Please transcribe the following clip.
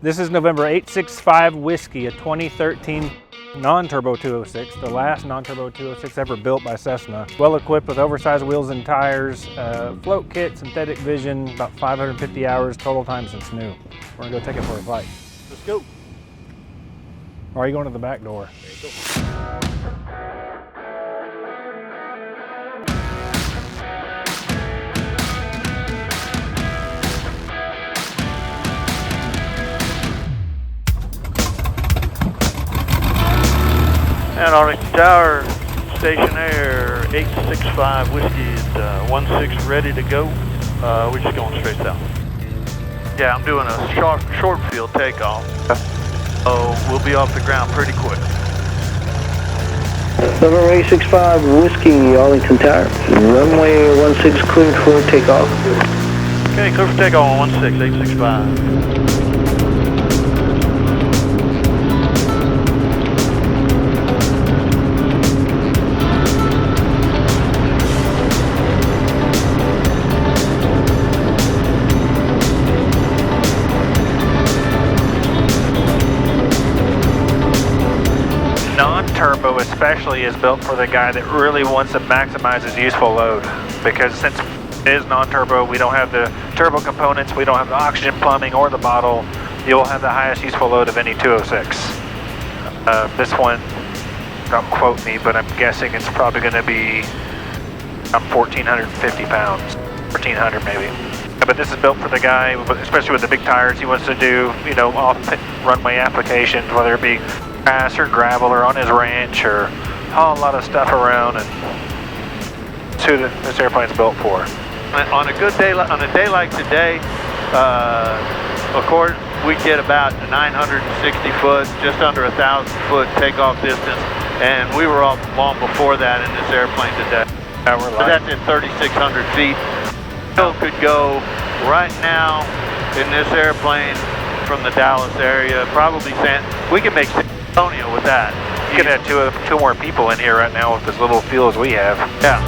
This is November 865 Whiskey, a 2013 non-turbo 206, the last non-turbo 206 ever built by Cessna. Well equipped with oversized wheels and tires, float kit, synthetic vision, about 550 hours total time since new. We're gonna go take it for a flight. Let's go. Or are you going to the back door? And Arlington Tower, Station Air, 865 Whiskey at 16 ready to go. We're just going straight south. Yeah, I'm doing a short field takeoff. So we'll be off the ground pretty quick. November 865 Whiskey, Arlington Tower. Runway 16 cleared for takeoff. Okay, clear for takeoff on 16, 865. Non-turbo especially is built for the guy that really wants to maximize his useful load, because since it is non-turbo, we don't have the turbo components, we don't have the oxygen plumbing or the bottle. You'll have the highest useful load of any 206. This one, don't quote me, but I'm guessing it's probably going to be 1,450 pounds, 1,400 maybe. But this is built for the guy, especially with the big tires. He wants to do, you know, off-runway applications, whether it be grass or gravel or on his ranch, or haul a lot of stuff around, and that's who this airplane's built for. On a good day, on a day like today, of course, we get about 960 foot, just under 1,000 foot takeoff distance, and we were off long before that in this airplane today. So that's at 3,600 feet. Still could go right now in this airplane from the Dallas area, probably we can make San Antonio with that. You can have two more people in here right now with as little fuel as we have. Yeah.